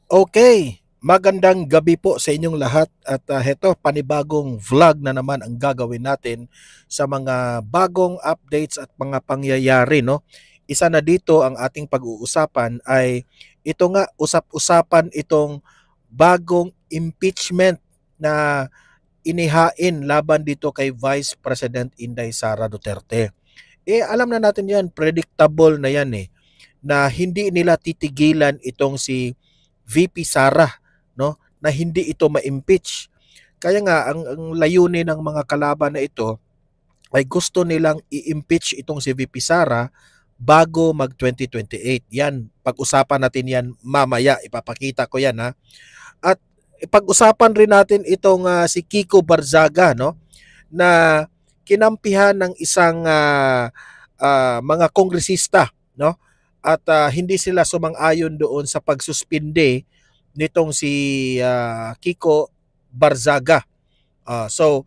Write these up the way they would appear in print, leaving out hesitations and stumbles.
Okay, magandang gabi po sa inyong lahat at heto panibagong vlog na naman ang gagawin natin sa mga bagong updates at mga pangyayari, no. Isa na dito ang ating pag-uusapan ay ito nga, usap-usapan itong bagong impeachment na inihain laban dito kay Vice President Inday Sara Duterte. Alam na natin 'yan, predictable na 'yan na hindi nila titigilan itong si VP Sara, no, na hindi ito ma-impeach. Kaya nga ang layunin ng mga kalaban na ito ay gusto nilang i-impeach itong si VP Sara bago mag 2028. Yan, pag-usapan natin yan mamaya, ipapakita ko yan ha. At pag-usapan rin natin itong si Kiko Barzaga, no, na kinampihan ng isang mga kongresista, no, at hindi sila sumang-ayon doon sa pagsuspinde nitong si Kiko Barzaga. So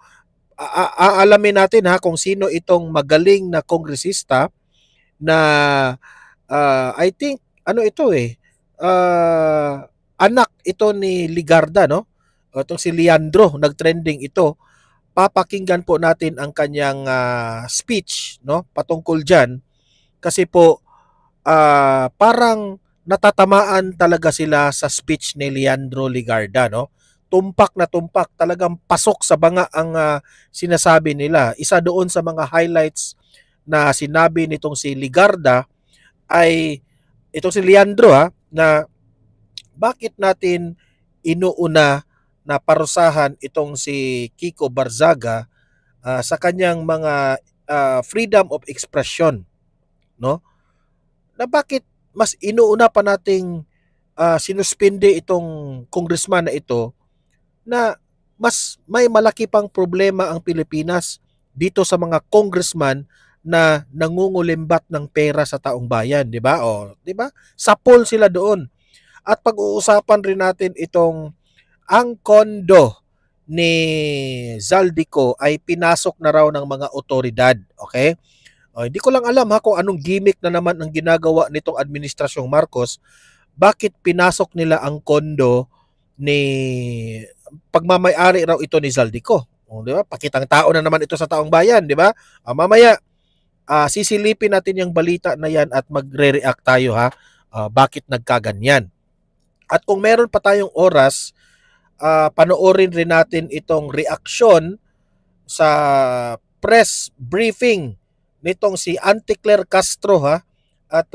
aalamin natin ha kung sino itong magaling na kongresista na I think ano ito anak ito ni Ligarda, no? Itong si Leandro, nagtrending ito. Papakinggan po natin ang kanyang speech, no, patungkol diyan kasi po parang natatamaan talaga sila sa speech ni Leandro Ligarda, no? Tumpak na tumpak, talagang pasok sa banga ang sinasabi nila. Isa doon sa mga highlights na sinabi nitong si Ligarda ay itong si Leandro na bakit natin inuuna na parusahan itong si Kiko Barzaga sa kanyang mga freedom of expression, no? Na bakit mas inuuna pa nating sinuspinde itong congressman na ito na mas may malaki pang problema ang Pilipinas dito sa mga congressman na nangungulimbat ng pera sa taong bayan, 'di ba? O, 'di ba? Sapol sila doon. At pag-uusapan rin natin itong ang kondo ni Zaldico ay pinasok na raw ng mga otoridad, okay? Hindi ko lang alam kung anong gimmick na naman ang ginagawa nitong administrasyong Marcos. Bakit pinasok nila ang kondo ni pagmamay-ari raw ito ni Zaldico? Di ba? Pakitang tao na naman ito sa taong bayan, di ba? Mamaya sisilipin natin yung balita na yan at magre-react tayo bakit nagkaganyan. At kung meron pa tayong oras, panoorin rin natin itong reaksyon sa press briefing nitong si Auntie Claire Castro at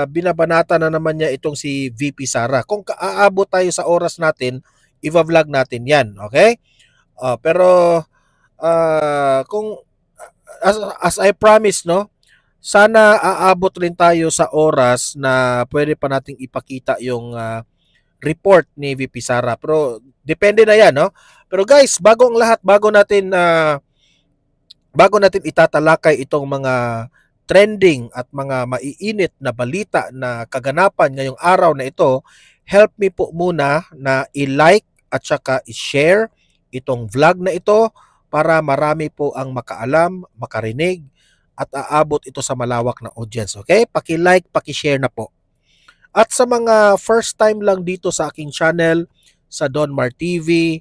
binabanata na naman niya itong si VP Sara. Kung aabot tayo sa oras natin, i-vlog natin yan, okay? Pero kung as I promise, no, sana aabot rin tayo sa oras na pwede pa nating ipakita yung report ni VP Sara. Pero depende na yan, no? Pero guys, bago ang lahat, bago natin itatalakay itong mga trending at mga maiinit na balita na kaganapan ngayong araw na ito, help me po muna na i-like at saka i-share itong vlog na ito para marami po ang makaalam, makarinig at aabot ito sa malawak na audience. Okay? Paki-like, paki-share na po. At sa mga first time lang dito sa aking channel, sa Donmar TV,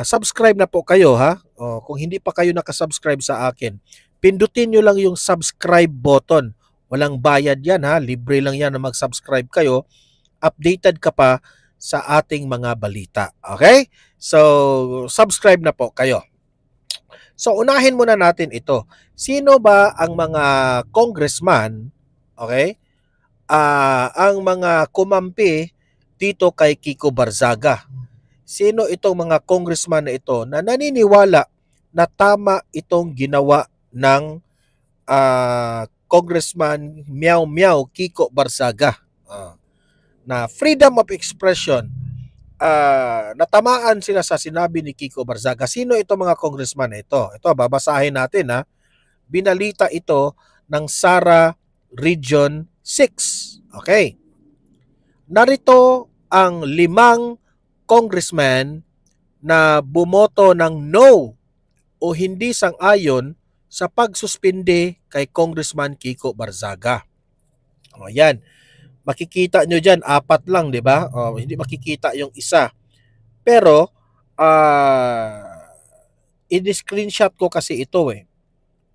subscribe na po kayo kung hindi pa kayo nakasubscribe sa akin, pindutin nyo lang yung subscribe button. Walang bayad yan libre lang yan na mag-subscribe kayo. Updated ka pa sa ating mga balita. Okay? So, subscribe na po kayo. So, unahin muna natin ito. Sino ba ang mga congressman, okay, ang mga kumampi dito kay Kiko Barzaga? Sino itong mga congressman na ito na naniniwala na tama itong ginawa ng Congressman Meow Meow Kiko Barzaga na freedom of expression? Natamaan sila sa sinabi ni Kiko Barzaga. Sino itong mga congressman na ito? Ito, babasahin natin Binalita ito ng Sara Region 6. Okay. Narito ang 5 congressman na bumoto ng no o hindi sang-ayon sa pagsuspinde kay Congressman Kiko Barzaga. Ayan. makikita nyo dyan, 4 lang, di ba? Hindi makikita yung isa. Pero, i-screenshot ko kasi ito eh.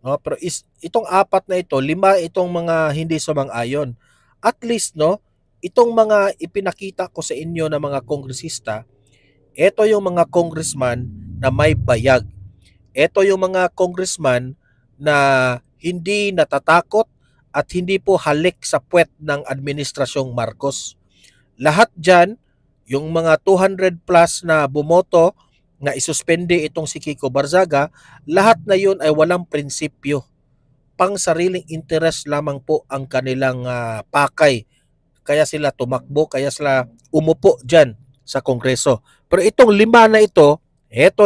No? Pero itong 4 na ito, 5 itong mga hindi sumang-ayon. At least, no, itong mga ipinakita ko sa inyo na mga kongresista, ito yung mga congressman na may bayag. Ito yung mga congressman na hindi natatakot at hindi po halik sa puwet ng administrasyong Marcos. Lahat dyan, yung mga 200 plus na bumoto na isuspende itong si Kiko Barzaga, lahat na yun ay walang prinsipyo. Pang sariling interes lamang po ang kanilang pakay. Kaya sila tumakbo, kaya sila umupo dyan sa Kongreso. Pero itong 5 na ito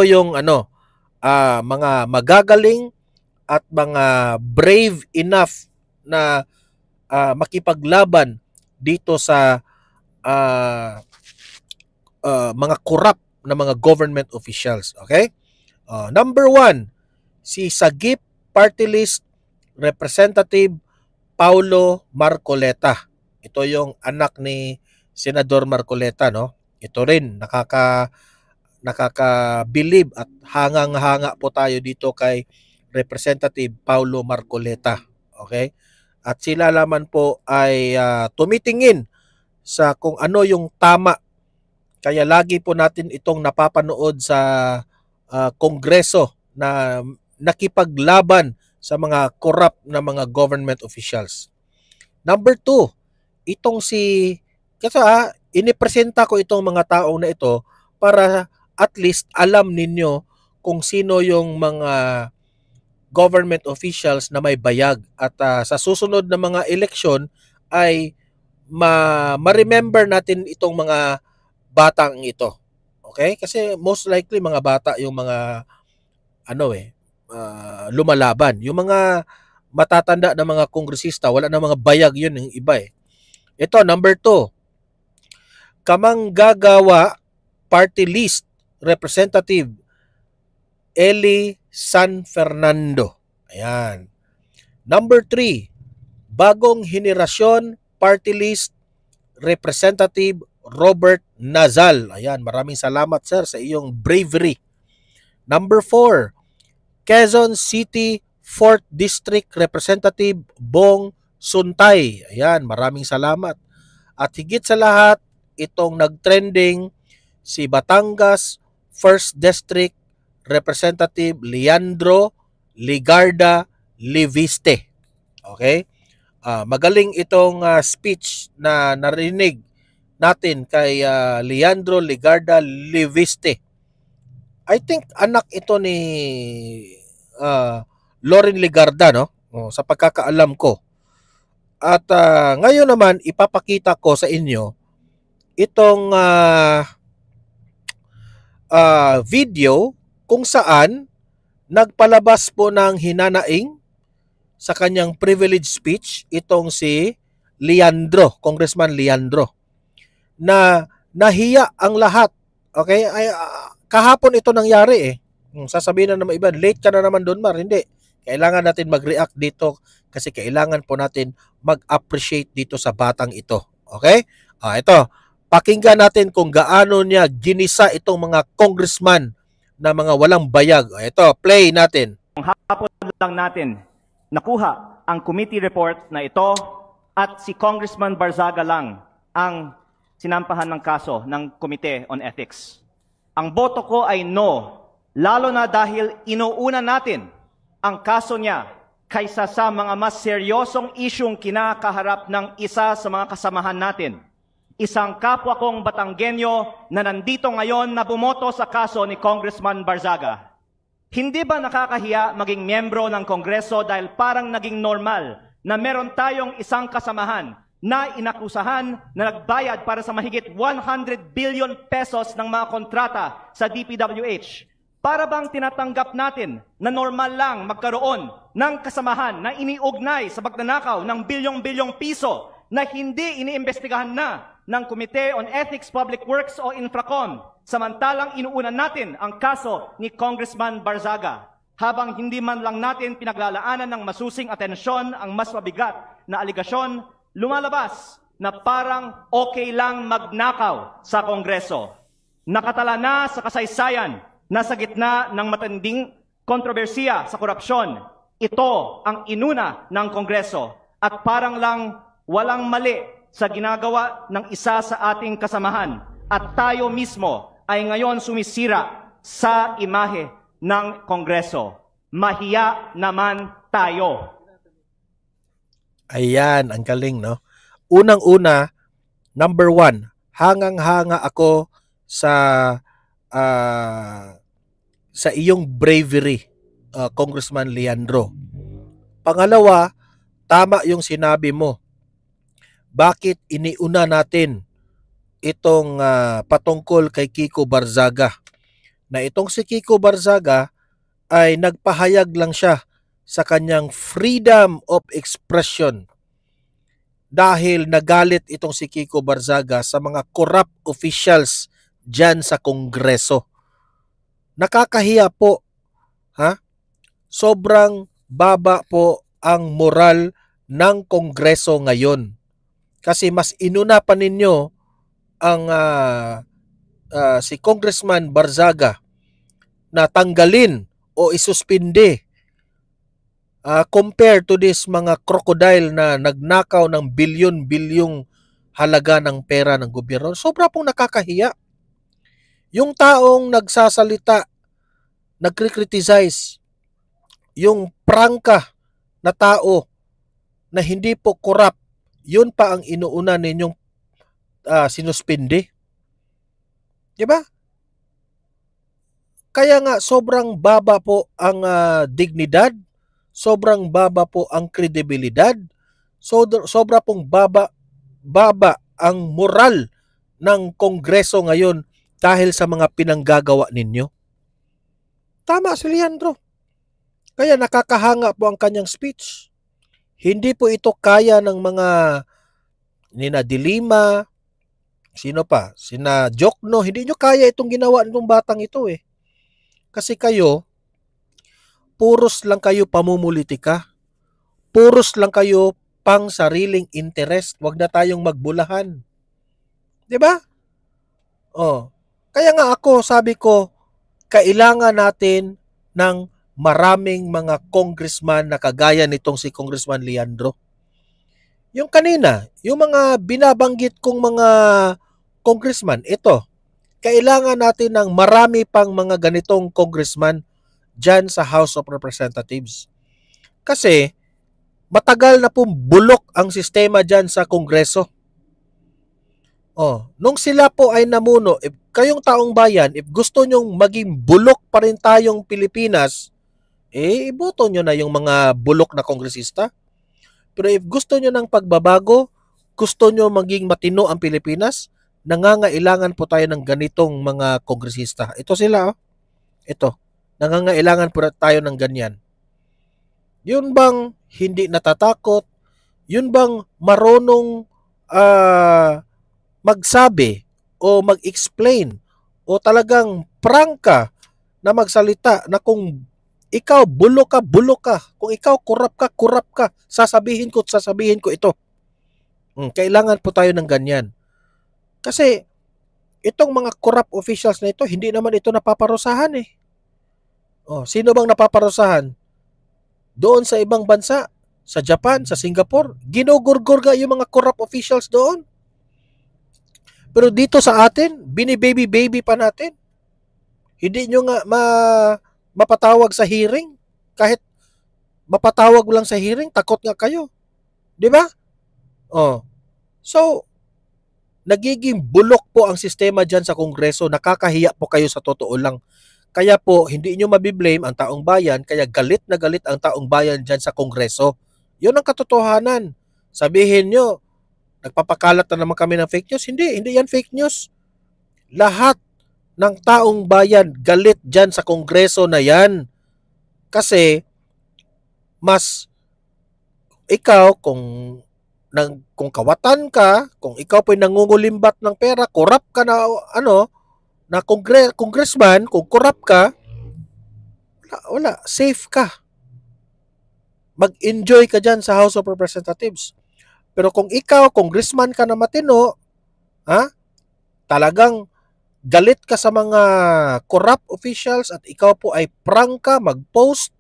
yung mga magagaling at mga brave enough na makipaglaban dito sa mga corrupt na mga government officials. Okay? Number 1, si Sagip Party List Representative Paulo Marcoleta. Ito yung anak ni Senador Marcoleta, no? Ito rin nakaka-believe at hangang-hanga po tayo dito kay Representative Paulo Marcoleta. Okay? At sila naman po ay tumitingin sa kung ano yung tama. Kaya lagi po natin itong napapanood sa Kongreso na nakipaglaban sa mga corrupt na mga government officials. Number 2, itong kasi inipresenta ko itong mga taong na ito para at least alam ninyo kung sino yung mga government officials na may bayag at sa susunod na mga eleksyon ay ma-remember natin itong mga batang ito. Okay? Kasi most likely mga bata yung mga lumalaban. Yung mga matatanda na mga kongresista, wala na mga bayag yun yung iba eh. Ito, number 2. Kamanggagawa Party List Representative Eli San Fernando. Ayan. Number 3. Bagong Henerasyon Party List Representative Robert Nazal. Ayan, maraming salamat sir sa iyong bravery. Number 4. Quezon City 4th District Representative Bong Suntay. Ayan, maraming salamat. At higit sa lahat, itong nagtrending si Batangas 1st District Representative Leandro Ligarda Liviste. Okay? Magaling itong speech na narinig natin kay Leandro Ligarda Liviste. I think anak ito ni Loren Ligarda, no? Sa pagkakaalam ko. At ngayon naman ipapakita ko sa inyo itong video kung saan nagpalabas po ng hinanaing sa kanyang privilege speech itong si Leandro, Congressman Leandro, na nahiya ang lahat. Okay? Kahapon ito nangyari eh. Sasabihin na naman iba, late ka na naman doon, Mar. Hindi. Kailangan natin mag-react dito kasi kailangan po natin mag-appreciate dito sa batang ito. Okay? Ito. Pakinggan natin kung gaano niya ginisa itong mga congressman na mga walang bayag. Ito, play natin. Hapon lang natin nakuha ang committee report na ito at si Congressman Barzaga lang ang sinampahan ng kaso ng Committee on Ethics. Ang boto ko ay no, lalo na dahil inuuna natin ang kaso niya kaysa sa mga mas seryosong isyong kinakaharap ng isa sa mga kasamahan natin. Isang kapwa kong Batanggenyo na nandito ngayon na bumoto sa kaso ni Congressman Barzaga. Hindi ba nakakahiya maging miyembro ng Kongreso dahil parang naging normal na meron tayong isang kasamahan na inakusahan na nagbayad para sa mahigit 100 billion pesos ng mga kontrata sa DPWH? Para bang tinatanggap natin na normal lang magkaroon ng kasamahan na iniugnay sa pagnanakaw ng bilyong-bilyong piso na hindi iniimbestigahan na ng Committee on Ethics, Public Works o Infracom, samantalang inuunan natin ang kaso ni Congressman Barzaga, habang hindi man lang natin pinaglalaanan ng masusing atensyon ang mas mabigat na aligasyon, lumalabas na parang okay lang magnakaw sa Kongreso. Nakatala na sa kasaysayan na sa gitna ng matinding kontrobersiya sa korupsyon, ito ang inuna ng Kongreso at parang lang walang mali sa ginagawa ng isa sa ating kasamahan at tayo mismo ay ngayon sumisira sa imahe ng Kongreso. Mahiya naman tayo. Ayan, ang galing, no? Unang-una, number 1, hangang-hanga ako sa iyong bravery, Congressman Leandro. Pangalawa, tama yung sinabi mo. Bakit iniuna natin itong patungkol kay Kiko Barzaga? Na itong si Kiko Barzaga ay nagpahayag lang siya sa kanyang freedom of expression dahil nagalit itong si Kiko Barzaga sa mga corrupt officials dyan sa Kongreso. Nakakahiya po, ha? Sobrang baba po ang moral ng Kongreso ngayon. Kasi mas inuna pa ninyo ang si Congressman Barzaga na tanggalin o isuspinde compared to this mga crocodile na nagnakaw ng bilyon-bilyong halaga ng pera ng gobyerno. Sobra pong nakakahiya. Yung taong nagsasalita, nagkriticize, yung prangka na tao na hindi po corrupt, yun pa ang inuuna ninyong sinuspinde. Diba? Kaya nga sobrang baba po ang dignidad, sobrang baba po ang kredibilidad, sobra pong baba ang moral ng Kongreso ngayon dahil sa mga pinanggagawa ninyo. Tama si Leandro. Kaya nakakahanga po ang kanyang speech. Hindi po ito kaya ng mga Nina Dilima, sino pa? Sina Jokno. Hindi nyo kaya itong ginawa nitong batang ito eh. Kasi kayo, puros lang kayo pamumulitika. Puros lang kayo pang sariling interest. Huwag na tayong magbulahan. 'Di ba? Oh. Kaya nga ako, sabi ko, kailangan natin ng maraming mga congressman na kagaya nitong si Congressman Leandro. Yung kanina, yung mga binabanggit kong mga congressman, ito, kailangan natin ng marami pang mga ganitong congressman dyan sa House of Representatives. Kasi matagal na pong bulok ang sistema dyan sa Kongreso. Nung sila po ay namuno, if kayong taong bayan, if gusto nyong maging bulok pa rin tayong Pilipinas, iboto nyo na yung mga bulok na kongresista. Pero if gusto nyo ng pagbabago, gusto nyo maging matino ang Pilipinas, nangangailangan po tayo ng ganitong mga kongresista. Ito sila, Ito. Nangangailangan po tayo ng ganyan. Yun bang hindi natatakot? Yun bang marunong magsabi o mag-explain o talagang prangka na magsalita na kung ikaw bulok ka, kung ikaw kurap ka, sasabihin ko ito. Kailangan po tayo ng ganyan. Kasi itong mga corrupt officials na ito, hindi naman ito napaparusahan eh. Sino bang napaparusahan? Doon sa ibang bansa, sa Japan, sa Singapore, ginugurgur ga yung mga corrupt officials doon. Pero dito sa atin, bini-baby pa natin. Hindi nyo nga mapatawag sa hearing. Kahit mapatawag lang sa hearing, takot nga kayo. Di ba? So, nagiging bulok po ang sistema dyan sa Kongreso. Nakakahiya po kayo sa totoo lang. Kaya po, hindi nyo mabiblame ang taong bayan, kaya galit na galit ang taong bayan dyan sa Kongreso. Yun ang katotohanan. Sabihin nyo, nagpapakalat na naman kami ng fake news. Hindi yan fake news. Lahat ng taong bayan galit dyan sa Kongreso na yan. Kasi, mas ikaw, kung kawatan ka, kung ikaw po'y nangungulimbat ng pera, corrupt ka na, na congressman, kung corrupt ka, wala, safe ka. Mag-enjoy ka dyan sa House of Representatives. Pero kung ikaw, congressman ka na matino, talagang galit ka sa mga corrupt officials at ikaw po ay prangka, mag-post,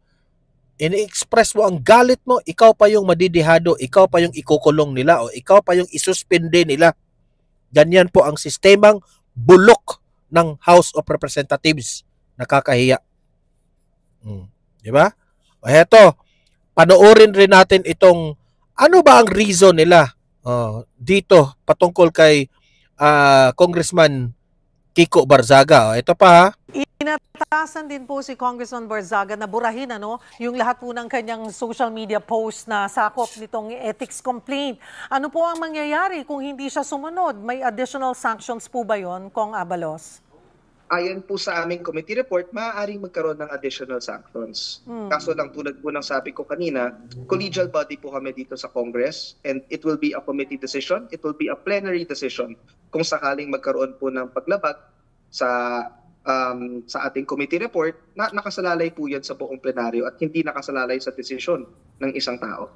ini-express mo ang galit mo, ikaw pa yung madidihado, ikaw pa yung ikukulong nila o ikaw pa yung isuspende nila. Ganyan po ang sistemang bulok ng House of Representatives. Nakakahiya. Di ba? O heto, panoorin rin natin itong ano ba ang reason nila dito patungkol kay Congressman Kiko Barzaga. Ito pa ha. Inatasan din po si Congressman Barzaga na burahin yung lahat po ng kanyang social media post na sakop nitong ethics complaint. Ano po ang mangyayari kung hindi siya sumunod? May additional sanctions po ba yon, Kong Abalos? Ayon po sa aming committee report, maaaring magkaroon ng additional sanctions. Kaso lang tulad po ng sabi ko kanina, collegial body po kami dito sa Congress and it will be a committee decision, it will be a plenary decision kung sakaling magkaroon po ng paglabag sa ating committee report na nakasalalay po yan sa buong plenaryo at hindi nakasalalay sa desisyon ng isang tao.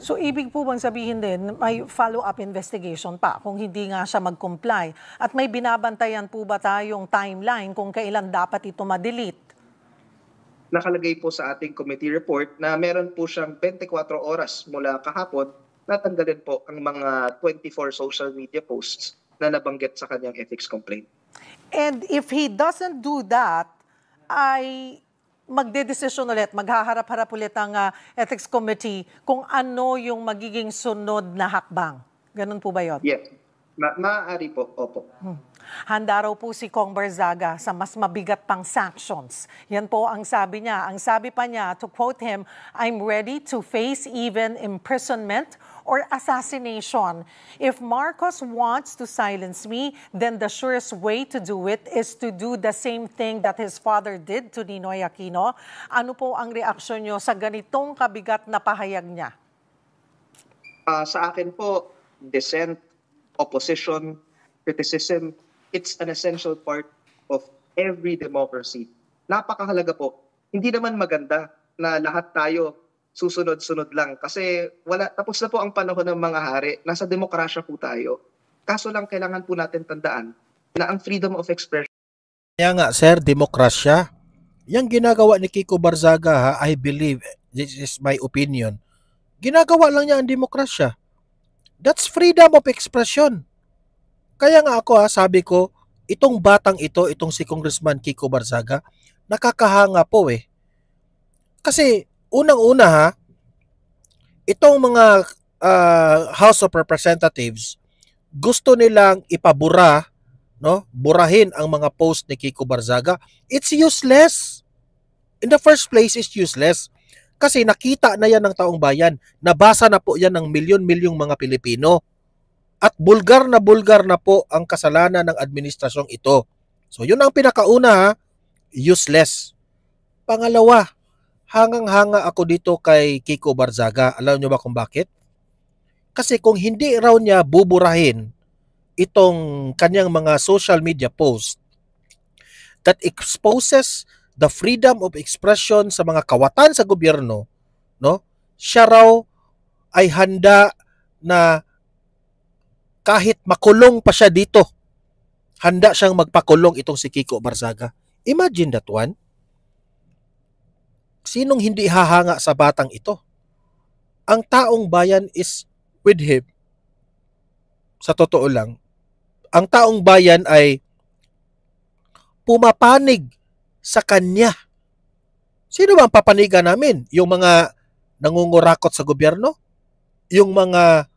So ibig po bang sabihin din may follow-up investigation pa kung hindi nga siya mag-comply? At may binabantayan po ba tayong timeline kung kailan dapat ito ma-delete? Nakalagay po sa ating committee report na meron po siyang 24 oras mula kahapon na tanggalin po ang mga 24 social media posts na nabanggit sa kanyang ethics complaint. And if he doesn't do that, ay magdedesisyon ulit, maghaharap-harap ulit ang Ethics Committee kung ano yung magiging sunod na hakbang. Ganun po ba yun? Yes. Maaari po, opo. Handa raw po si Kong Barzaga sa mas mabigat pang sanctions. Yan po ang sabi niya. Ang sabi pa niya, to quote him, "I'm ready to face even imprisonment or assassination. If Marcos wants to silence me, then the surest way to do it is to do the same thing that his father did to Ninoy Aquino." Ano po ang reaksyon niyo sa ganitong kabigat na pahayag niya? Sa akin po, dissent, opposition, criticism, it's an essential part of every democracy. Napakahalaga po. Hindi naman maganda na lahat tayo susunod-sunod lang kasi tapos na po ang panahon ng mga hari. Nasa demokrasya po tayo. Kaso lang kailangan po natin tandaan na ang freedom of expression. Kaya nga sir, demokrasya. Yang ginagawa ni Kiko Barzaga, I believe, this is my opinion, ginagawa lang niya ang demokrasya. That's freedom of expression. Kaya nga ako sabi ko, itong batang ito, itong si Congressman Kiko Barzaga, nakakahanga po eh. Kasi unang-una itong mga House of Representatives gusto nilang ipabura, burahin ang mga post ni Kiko Barzaga. It's useless. In the first place, it's useless. Kasi nakita na yan ng taong bayan. Nabasa na po yan ng milyon-milyong mga Pilipino. At bulgar na po ang kasalanan ng administrasyong ito. So yun ang pinakauna, useless. Pangalawa, hangang-hanga ako dito kay Kiko Barzaga. Alam niyo ba kung bakit? Kasi kung hindi raw niya buburahin itong kanyang mga social media post that exposes the freedom of expression sa mga kawatan sa gobyerno, siya raw ay handa na kahit makulong pa siya dito, handa siyang magpakulong itong si Kiko Barzaga. Imagine that one. Sinong hindi hahanga sa batang ito? Ang taong bayan is with him. Sa totoo lang, ang taong bayan ay pumapanig sa kanya. Sino ba ang papanigan namin? Yung mga nangungurakot sa gobyerno? Yung mga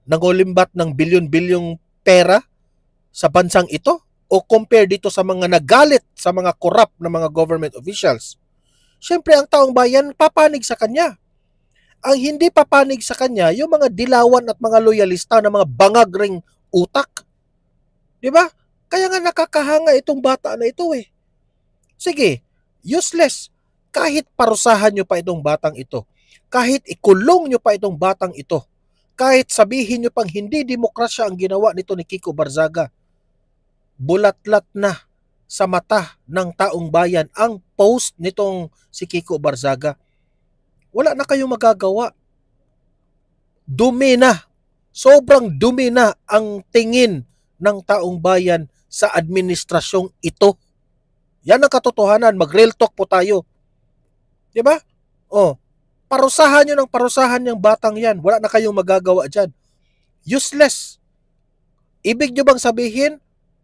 nangulimbat ng bilyon-bilyong pera sa bansang ito? O compare dito sa mga nagalit sa mga corrupt na mga government officials? Siyempre, ang taong bayan papanig sa kanya. Ang hindi papanig sa kanya, yung mga dilawan at mga loyalista na mga bangag ring utak. Diba? Kaya nga nakakahanga itong bata na ito eh. Sige, useless. Kahit parusahan nyo pa itong batang ito, kahit ikulong nyo pa itong batang ito, kahit sabihin nyo pang hindi demokrasya ang ginawa nito ni Kiko Barzaga, bulatlat na sa mata ng taong bayan ang post nitong si Kiko Barzaga. Wala na kayong magagawa. Dumi na Sobrang dumi na ang tingin ng taong bayan sa administrasyong ito. Yan ang katotohanan. Mag-real talk po tayo. Diba? Oh, parusahan nyo ng parusahan yung batang yan. Wala na kayong magagawa dyan. Useless. Ibig nyo bang sabihin,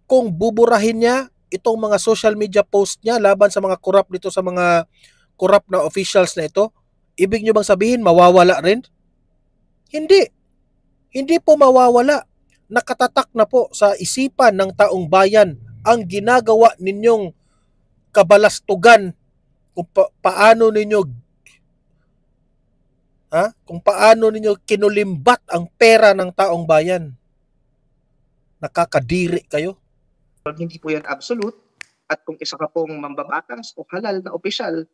kung buburahin niya itong mga social media post niya laban sa mga corrupt dito, sa mga corrupt na officials na ito, ibig nyo bang sabihin, mawawala rin? Hindi. Hindi po mawawala. Nakatatak na po sa isipan ng taong bayan ang ginagawa ninyong kabalastugan kung paano ninyo kinulimbat ang pera ng taong bayan. Nakakadiri kayo. Hindi po yan absolute. At kung isa ka pong mambabatas o halal na opisyal,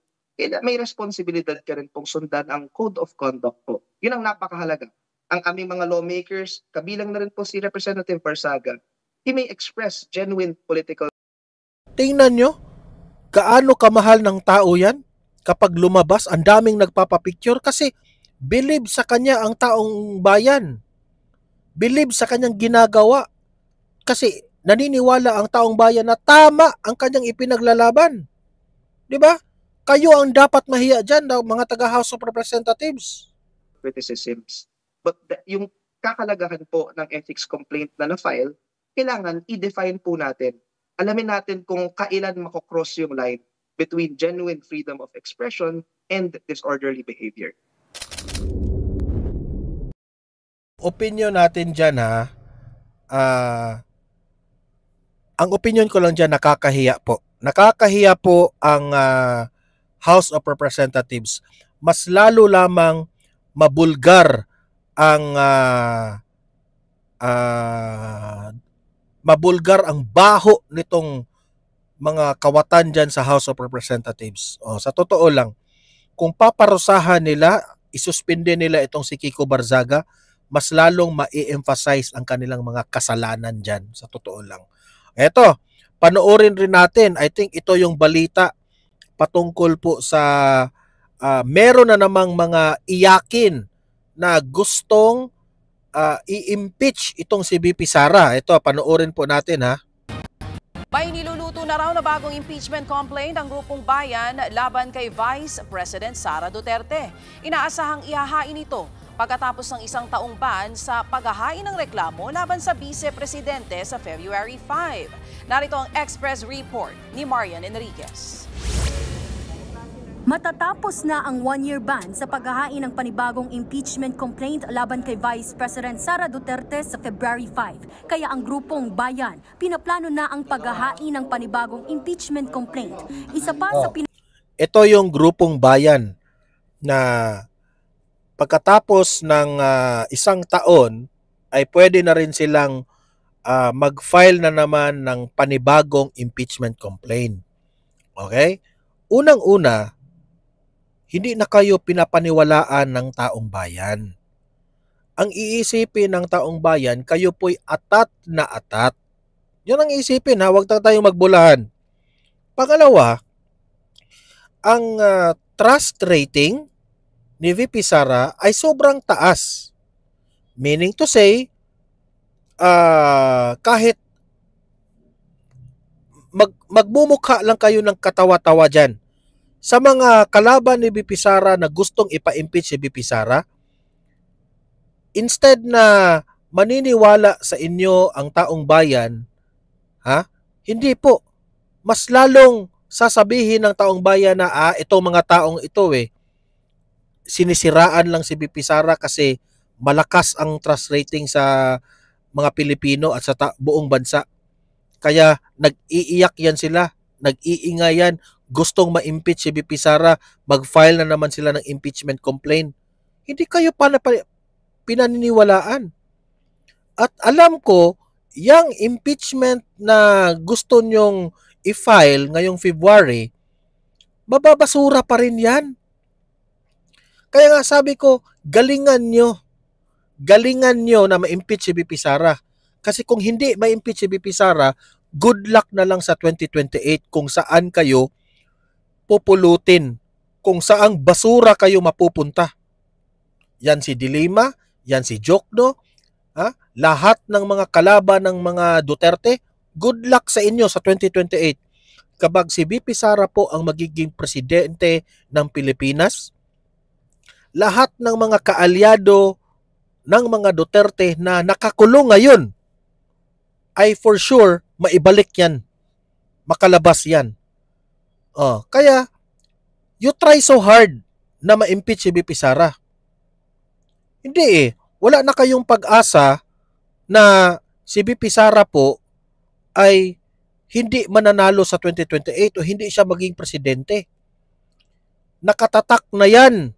may responsibilidad ka rin pong sundan ang code of conduct po. Yun ang napakahalaga. Ang aming mga lawmakers, kabilang na rin po si Representative Barzaga, he may express genuine political. Tingnan nyo, gaano kamahal ng tao yan kapag lumabas, ang daming nagpapapicture kasi believe sa kanya ang taong bayan. Believe sa kanyang ginagawa. Kasi naniniwala ang taong bayan na tama ang kanyang ipinaglalaban. Di ba? Kayo ang dapat mahiya dyan, mga taga-House of Representatives. Criticisms. But yung kakalagahan po ng ethics complaint na na-file, kailangan i-define po natin. Alamin natin kung kailan makocross yung line between genuine freedom of expression and disorderly behavior. Opinion natin dyan ang opinion ko lang dyan, nakakahiya po. Nakakahiya po ang House of Representatives. Mas lalo lamang mabulgar ang baho nitong mga kawatan dyan sa House of Representatives. Sa totoo lang, kung paparusahan nila, isuspinde nila itong si Kiko Barzaga, mas lalong ma-emphasize ang kanilang mga kasalanan dyan. Sa totoo lang. Eto, panoorin rin natin. I think ito yung balita patungkol po sa meron na namang mga iyakin na gustong i-impeach itong si VP Sara. Ito, panoorin po natin ha. May niluluto na raw na bagong impeachment complaint ang grupong bayan laban kay Vice President Sara Duterte. Inaasahang ihahain ito pagkatapos ng isang taong ban sa paghahain ng reklamo laban sa Vice Presidente sa February 5. Narito ang Express Report ni Marian Enriquez. Matatapos na ang one-year ban sa paghahain ng panibagong impeachment complaint laban kay Vice President Sara Duterte sa February 5. Kaya ang grupong bayan, pinaplano na ang paghahain ng panibagong impeachment complaint. Isa pa sa ito yung grupong bayan na pagkatapos ng isang taon ay pwede na rin silang mag-file na naman ng panibagong impeachment complaint. Okay? Unang-una, hindi na kayo pinapaniwalaan ng taong bayan. Ang iisipin ng taong bayan, kayo po'y atat na atat. Yun ang iisipin ha, huwag tayong magbulahan. Pangalawa, ang trust rating ni VP Sara ay sobrang taas. Meaning to say, kahit magmumukha lang kayo ng katawa-tawa dyan, sa mga kalaban ni VP Sara na gustong ipa-impeach si VP Sara, instead na maniniwala sa inyo ang taong bayan, hindi po. Mas lalong sasabihin ng taong bayan na itong mga taong ito sinisiraan lang si VP Sara kasi malakas ang trust rating sa mga Pilipino at sa buong bansa. Kaya nag-iiyak yan sila, nag-iingay yan, gustong ma-impeach si VP Sara, mag-file na naman sila ng impeachment complaint. Hindi kayo pinaniniwalaan. At alam ko, yung impeachment na gusto nyong i-file ngayong February, mababasura pa rin yan. Kaya nga sabi ko, galingan nyo na ma-impeach si VP Sara. Kasi kung hindi ma-impeach si VP Sara, good luck na lang sa 2028 kung saan kayo pupulutin, kung saang basura kayo mapupunta. Yan si Dilima, yan si Jokno, Lahat ng mga kalaban ng mga Duterte, good luck sa inyo sa 2028. Kapag si VP Sara po ang magiging presidente ng Pilipinas, lahat ng mga kaalyado ng mga Duterte na nakakulong ngayon ay for sure maibalik yan. Makalabas yan. Kaya, you try so hard na ma-impeach si VP Sara. Hindi wala na kayong pag-asa na si VP Sara po ay hindi mananalo sa 2028 o hindi siya maging presidente. Nakatatak na yan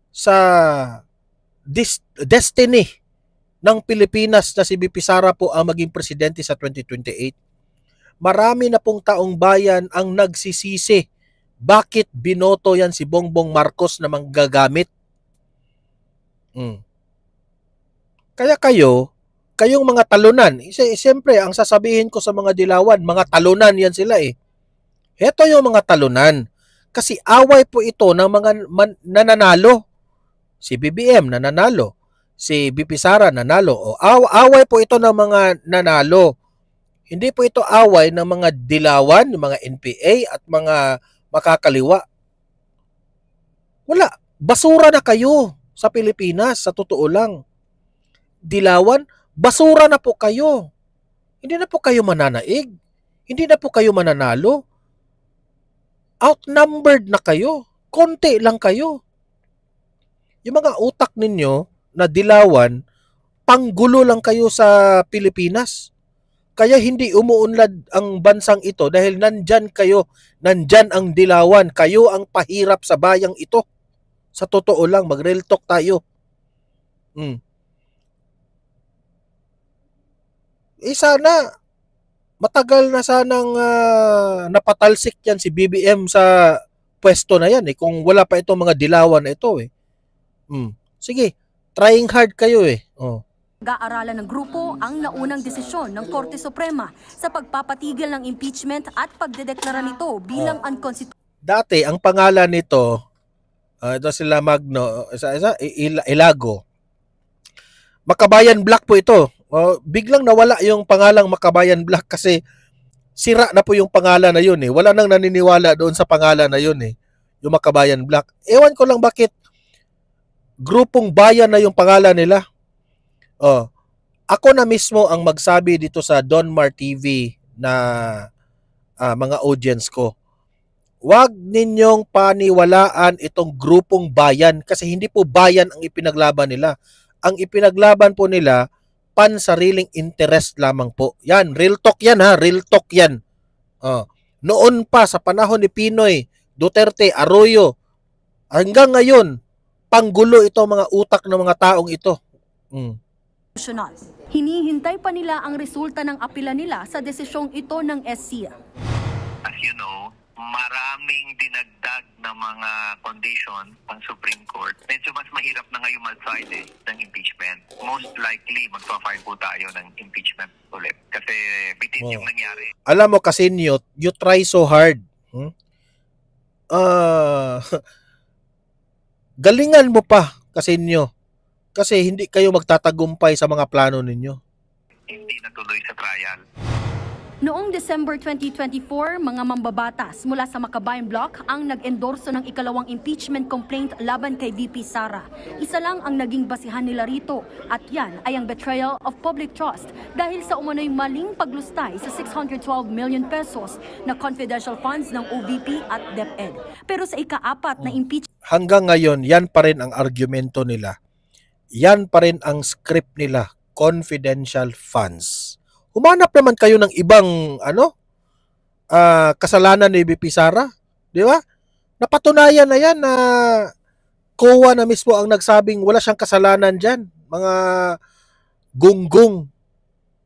sa destiny ng Pilipinas na si VP Sara po ang maging presidente sa 2028. Marami na pong taong bayan ang nagsisisi bakit binoto yan si Bongbong Marcos na manggagamit. Kaya kayong mga talunan, siyempre ang sasabihin ko sa mga dilawan, mga talunan yan sila Heto yung mga talunan. Kasi away po ito ng mga nananalo. Si BBM nananalo. Si VP Sara nanalo. Away po ito ng mga nanalo. Hindi po ito away ng mga dilawan, ng mga NPA at mga makakaliwa. Wala. Basura na kayo sa Pilipinas, sa totoo lang. Dilawan, basura na po kayo. Hindi na po kayo mananaig. Hindi na po kayo mananalo. Outnumbered na kayo. Konti lang kayo. Yung mga utak ninyo na dilawan, panggulo lang kayo sa Pilipinas. Kaya hindi umuunlad ang bansang ito dahil nandyan kayo, nandyan ang dilawan. Kayo ang pahirap sa bayang ito. Sa totoo lang, mag-real talk tayo. Sana, matagal na sanang napatalsik yan si BBM sa pwesto na yan kung wala pa itong mga dilawan na ito Sige, trying hard kayo Pag-aaralan ng grupo ang naunang desisyon ng Korte Suprema sa pagpapatigil ng impeachment at pagdedeklara nito bilang unconstitutional. Dati, ang pangalan nito, ito sila Magno, Ilago. Makabayan Black po ito. Biglang nawala yung pangalang Makabayan Black kasi sira na po yung pangalan na yun Wala nang naniniwala doon sa pangalan na yun yung Makabayan Black. Ewan ko lang bakit grupong bayan na yung pangalan nila. Ako na mismo ang magsabi dito sa Donmar TV na mga audience ko. Huwag ninyong paniwalaan itong grupong bayan kasi hindi po bayan ang ipinaglaban nila. Ang ipinaglaban po nila, pansariling interest lamang po. Yan, real talk yan real talk yan. Noon pa sa panahon ni Pinoy, Duterte, Arroyo, hanggang ngayon, panggulo ito mga utak ng mga taong ito. Hinihintay pa nila ang resulta ng apela nila sa desisyong ito ng SC. As you know, maraming dinagdag na mga condition ang Supreme Court. Medyo mas mahirap na ngayon mag-file ng impeachment. Most likely, magpa-file po tayo ng impeachment ulit. Kasi bitin yung nangyari. Alam mo kasi you try so hard. Galingan mo pa kasi kasi hindi kayo magtatagumpay sa mga plano ninyo. Hindi natuloy sa trial. Noong December 2024, mga mambabatas mula sa Makabayan Bloc ang nag-endorso ng ikalawang impeachment complaint laban kay VP Sara. Isa lang ang naging basihan nila rito at yan ay ang betrayal of public trust dahil sa umano'y maling paglustay sa 612 million pesos na confidential funds ng OVP at DepEd. Pero sa ika-4 na impeachment, hanggang ngayon, yan pa rin ang argumento nila. Yan pa rin ang script nila, confidential funds. Humanap naman kayo ng ibang kasalanan ni VP Sara, di ba? Napatunayan na yan na COA na mismo ang nagsabing wala siyang kasalanan diyan, mga gunggong.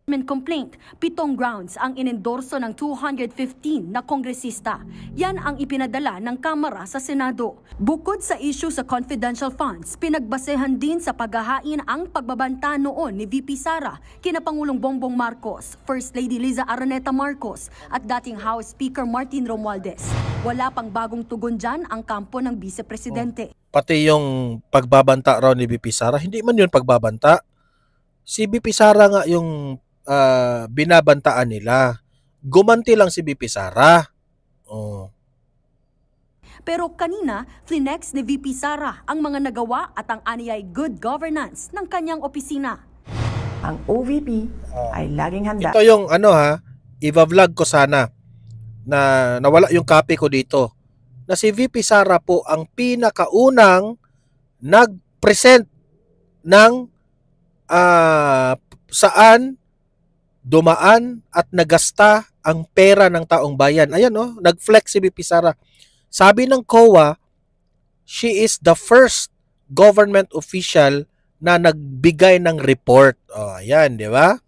complaint, 7 grounds ang inendorso ng 215 na kongresista. Yan ang ipinadala ng Kamara sa Senado. Bukod sa issue sa confidential funds, pinagbasehan din sa paghahain ang pagbabanta noon ni VP Sara kina Pangulong Bongbong Marcos, First Lady Liza Araneta Marcos at dating House Speaker Martin Romualdez. Wala pang bagong tugon dyan ang kampo ng Vice Presidente. Pati yung pagbabanta raw ni VP Sara, hindi man yun pagbabanta. Si VP Sara nga yung binabantaan nila. Gumanti lang si VP Sara. Oh. Pero kanina, flinex ni VP Sara ang mga nagawa at ang aniyay good governance ng kanyang opisina. Ang OVP ay laging handa. Ito yung i-vlog ko sana na nawala yung copy ko dito. Na si VP Sara po ang pinakaunang nag-present ng saan dumaan at nagasta ang pera ng taong bayan. Ayan nag-flex si VP Sara. Sabi ng COA, she is the first government official na nagbigay ng report. Ayan, di ba?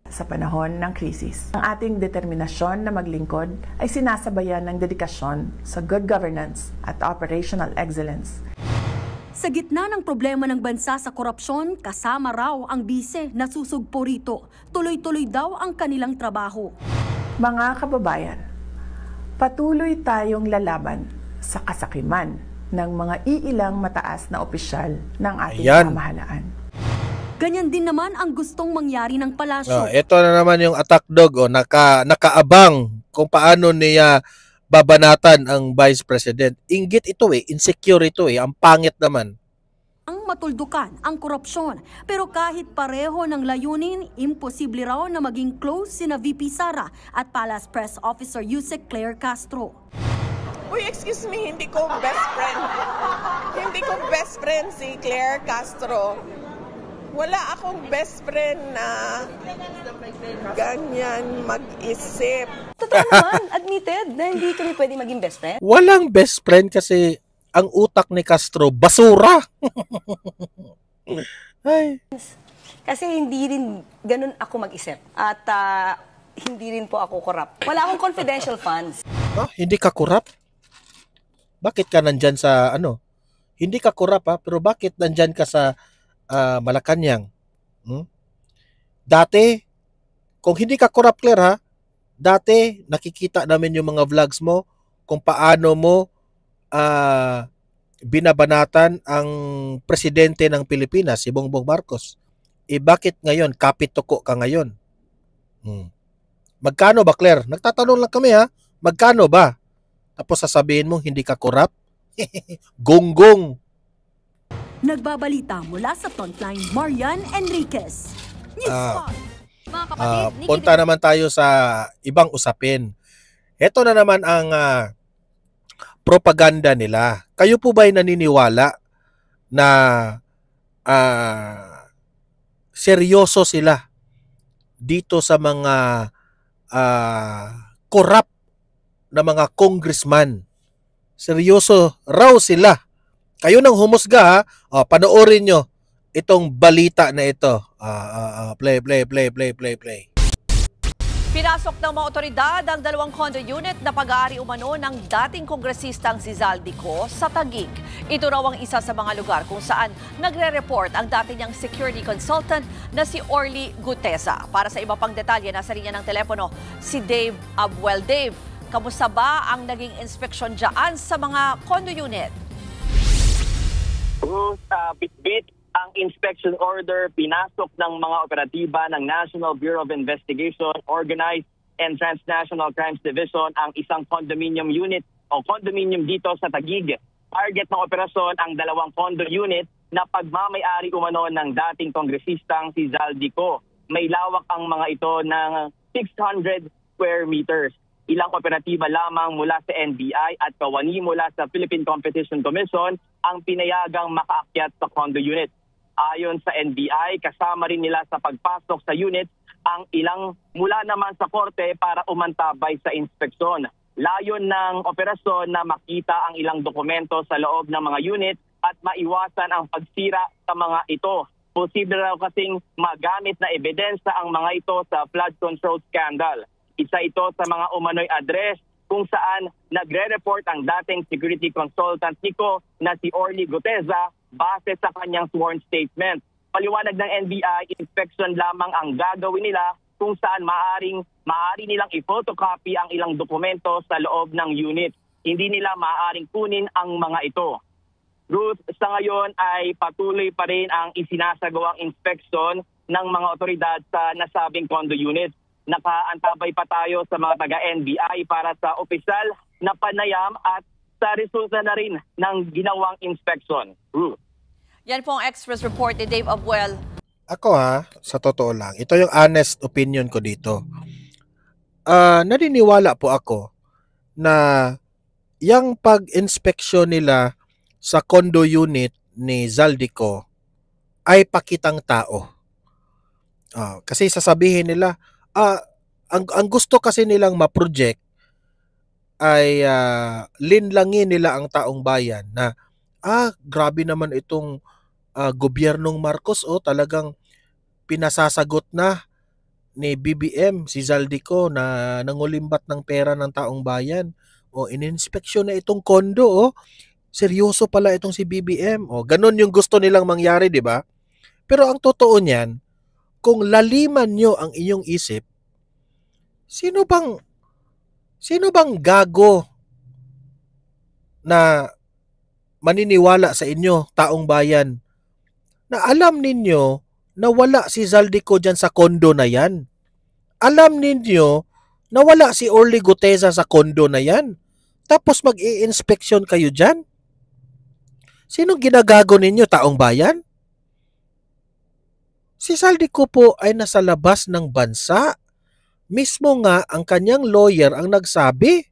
Sa panahon ng krisis, ang ating determinasyon na maglingkod ay sinasabayan ng dedikasyon sa good governance at operational excellence. Sa gitna ng problema ng bansa sa korupsyon, kasama raw ang bise na susugpo rito. Tuloy-tuloy daw ang kanilang trabaho. Mga kababayan, patuloy tayong lalaban sa kasakiman ng mga iilang mataas na opisyal ng ating pamahalaan. Ganyan din naman ang gustong mangyari ng palasyo. Ito na naman yung attack dog, nakaabang kung paano niya babanatan ang Vice President. Inggit ito insecure ito ang pangit naman. Ang matuldukan ang korupsyon. Pero kahit pareho ng layunin, imposible raw na maging close sina VP Sara at Palace Press Officer Yusek Claire Castro. Uy, excuse me, hindi ko best friend. Hindi ko best friend si Claire Castro. Wala akong best friend na ganyan mag-isip. Totoo naman, admitted na hindi kami pwede maging best friend. Walang best friend kasi ang utak ni Castro, basura. Ay. Kasi hindi rin ganun ako mag-isip. At hindi rin po ako corrupt. Wala akong confidential funds. Hindi ka corrupt? Bakit ka nandyan sa Hindi ka corrupt pero bakit nandyan ka sa Malacanang? Dati, kung hindi ka corrupt, Claire, dati nakikita namin yung mga vlogs mo kung paano mo binabanatan ang presidente ng Pilipinas, si Bongbong Marcos. Bakit ngayon? Kapituko ka ngayon. Magkano ba, Claire? Nagtatanong lang kami, Magkano ba? Tapos sasabihin mong hindi ka corrupt? Gonggong. Nagbabalita mula sa frontline, Marian Enriquez. Mga kapatid, punta naman tayo sa ibang usapin. Ito na naman ang propaganda nila. Kayo po ba'y naniniwala na seryoso sila dito sa mga corrupt na mga congressman? Seryoso raw sila. Kayo nang humusga, panoorin nyo itong balita na ito. Play. Pinasok ng mga otoridad ang 2 condo unit na pag-aari umano ng dating kongresistang si Zaldico sa Taguig. Ito raw ang isa sa mga lugar kung saan nagre-report ang dati niyang security consultant na si Orly Gutesa. Para sa iba pang detalye, nasa linya ng telepono si Dave Abuel. Dave, kamusta ba ang naging inspeksyon dyan sa mga condo unit? Bit ang inspection order, pinasok ng mga operatiba ng National Bureau of Investigation, Organized and Transnational Crimes Division ang isang condominium unit o condominium dito sa Taguig. Target ng operasyon ang 2 condo unit na pagmamay-ari umano ng dating kongresistang si Zaldico. May lawak ang mga ito ng 600 square meters. Ilang operatiba lamang mula sa NBI at kawani mula sa Philippine Competition Commission ang pinayagang makaakyat sa condo unit. Ayon sa NBI, kasama rin nila sa pagpasok sa unit ang ilang mula naman sa korte para umantabay sa inspeksyon. Layon ng operasyon na makita ang ilang dokumento sa loob ng mga unit at maiwasan ang pagsira sa mga ito. Posible raw kasing magamit na ebidensya ang mga ito sa flood control scandal. Isa ito sa mga umano'y address kung saan nagre-report ang dating security consultant niko na si Orly Guteza base sa kanyang sworn statement. Paliwanag ng NBI, inspection lamang ang gagawin nila kung saan maaari nilang i-photocopy ang ilang dokumento sa loob ng unit. Hindi nila maaaring kunin ang mga ito. Ruth, sa ngayon ay patuloy pa rin ang isinasagawang inspeksyon ng mga otoridad sa nasabing condo unit. Nakaantabay pa tayo sa mga taga-NBI para sa opisyal na panayam at sa resulta na rin ng ginawang inspeksyon. Ruth. Yan po ang Express Report ni Dave Abuel. Ako sa totoo lang, ito yung honest opinion ko dito. Naniniwala po ako na yung pag-inspeksyon nila sa condo unit ni Zaldico ay pakitang tao. Kasi sasabihin nila, ang gusto kasi nilang ma-project ay linlangin nila ang taong bayan na grabe naman itong gobyernong Marcos, talagang pinasasagot na ni BBM si Zaldico na nangulimbat ng pera ng taong bayan. Ininspeksyon na itong kondo, seryoso pala itong si BBM. Ganon yung gusto nilang mangyari, di ba? Pero ang totoo niyan, kung laliman nyo ang inyong isip, sino bang gago na maniniwala sa inyo, taong bayan, na alam ninyo na wala si Zaldico dyan sa kondo na yan? Alam ninyo na wala si Orly Guteza sa kondo na yan? Tapos mag-i-inspeksyon kayo dyan? Sinong ginagago ninyo, taong bayan? Si Zaldico po ay nasa labas ng bansa. Mismo nga ang kanyang lawyer ang nagsabi.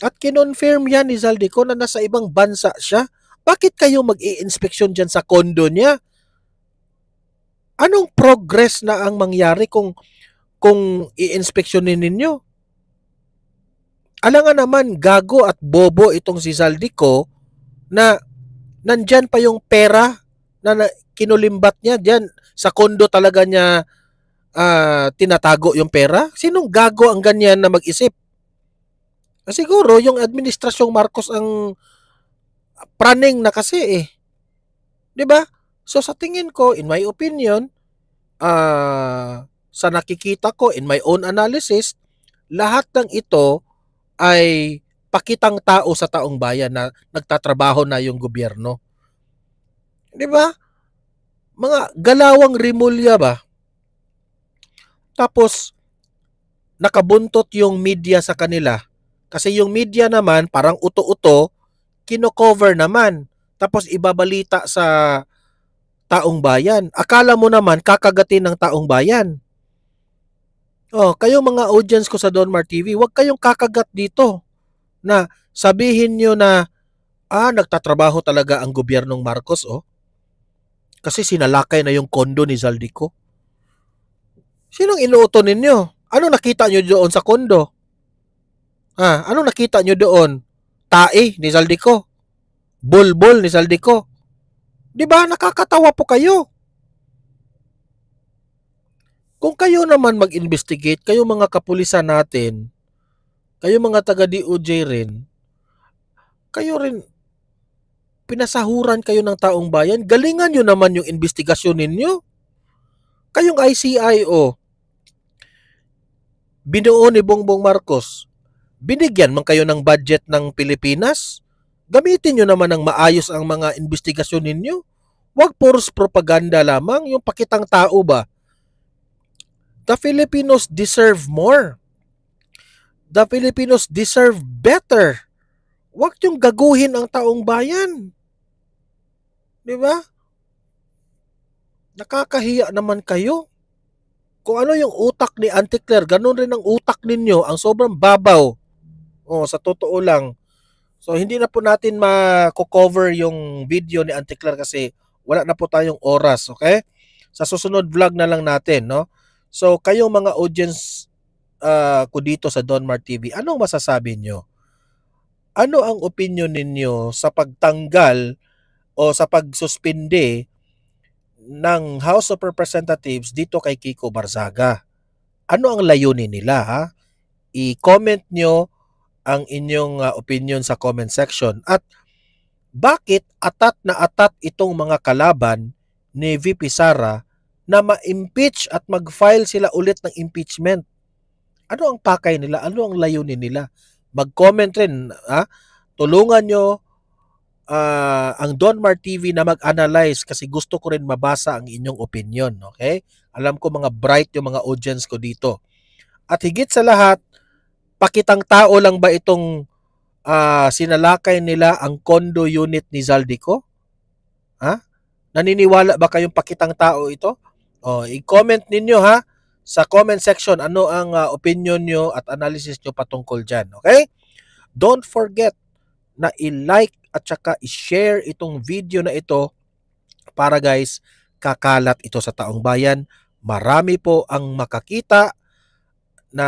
At kinonfirm yan ni Zaldico na nasa ibang bansa siya. Bakit kayo mag-i-inspeksyon dyan sa kondo niya? Anong progress na ang mangyari kung i-inspeksyonin ninyo? Alangan naman, gago at bobo itong si Zaldico na nandyan pa yung pera na kinulimbat niya dyan. Sa kondo talaga niya tinatago yung pera? Sinong gago ang ganyan na mag-isip? Siguro yung administrasyong Marcos ang praning na kasi 'Di ba? So sa tingin ko, in my opinion, sa nakikita ko, in my own analysis, lahat ng ito ay pakitang tao sa taong bayan na nagtatrabaho na yung gobyerno. 'Di ba? Mga galawang rimulya ba? Tapos nakabuntot yung media sa kanila. Kasi yung media naman parang uto-uto, kino-cover naman. Tapos ibabalita sa taong bayan. Akala mo naman kakagatin ng taong bayan. Kayo mga audience ko sa Donmar TV, huwag kayong kakagat dito na sabihin nyo na nagtatrabaho talaga ang gobyernong Marcos kasi sinalakay na yung kondo ni Zaldico. Sinong inuuto ninyo? Ano nakita nyo doon sa kondo? Ano nakita nyo doon? Tae ni Zaldico? Bulbul ni Zaldico? Di ba nakakatawa po kayo? Kung kayo naman mag-investigate, kayo mga kapulisan natin, kayo mga taga-DOJ rin, kayo rin, pinasahuran kayo ng taong bayan, galingan nyo naman yung investigasyon ninyo. Kayong ICIO, binuo ni Bongbong Marcos, binigyan man kayo ng budget ng Pilipinas, gamitin nyo naman ng maayos ang mga investigasyon ninyo. Huwag puros propaganda lamang, yung pakitang tao ba? The Filipinos deserve more. The Filipinos deserve better. Huwag yung gaguhin ang taong bayan. Di ba? Nakakahiya naman kayo. Kung ano yung utak ni Auntie Claire, ganun rin ang utak ninyo. Ang sobrang babaw. Sa totoo lang. So, hindi na po natin ma-cover yung video ni Auntie Claire kasi wala na po tayong oras. Okay? Sa susunod vlog na lang natin, no? So, kayong mga audience ko dito sa Donmar TV, anong masasabi nyo? Ano ang opinion ninyo sa pagtanggal o sa pagsuspinde ng House of Representatives dito kay Kiko Barzaga. Ano ang layunin nila, ha? I-comment nyo ang inyong opinion sa comment section. At bakit atat na atat itong mga kalaban ni VP Sara na ma-impeach at mag-file sila ulit ng impeachment? Ano ang pakay nila? Ano ang layunin nila? Mag-comment rin, ha? Tulungan nyo ang Donmar TV na mag-analyze kasi gusto ko rin mabasa ang inyong opinion, okay? Alam ko mga bright yung mga audience ko dito. At higit sa lahat, pakitang tao lang ba itong sinalakay nila ang condo unit ni Zaldico? Ha? Naniniwala ba kayong pakitang tao ito? I-comment ninyo, ha, sa comment section ano ang opinion nyo at analysis nyo patungkol dyan, okay? Don't forget na i-like at saka i-share itong video na ito para guys, kakalat ito sa taong bayan. Marami po ang makakita na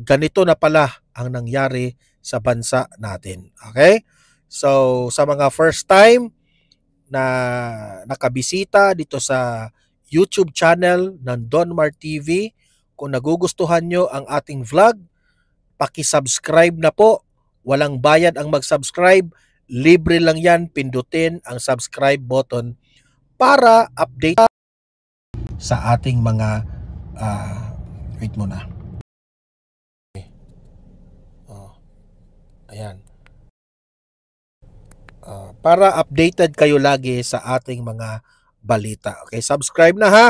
ganito na pala ang nangyari sa bansa natin. Okay? So, sa mga first time na nakabisita dito sa YouTube channel ng Donmar TV, kung nagugustuhan nyo ang ating vlog, paki-subscribe na po. Walang bayad ang mag-subscribe. Libre lang yan, pindutin ang subscribe button para update sa ating mga wait muna. Okay. Ayan. Para updated kayo lagi sa ating mga balita. Okay, subscribe na, ha?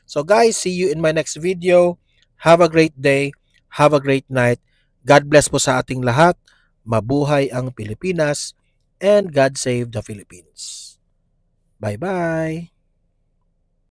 So guys, see you in my next video. Have a great day. Have a great night. God bless po sa ating lahat. Mabuhay ang Pilipinas and God save the Philippines. Bye-bye.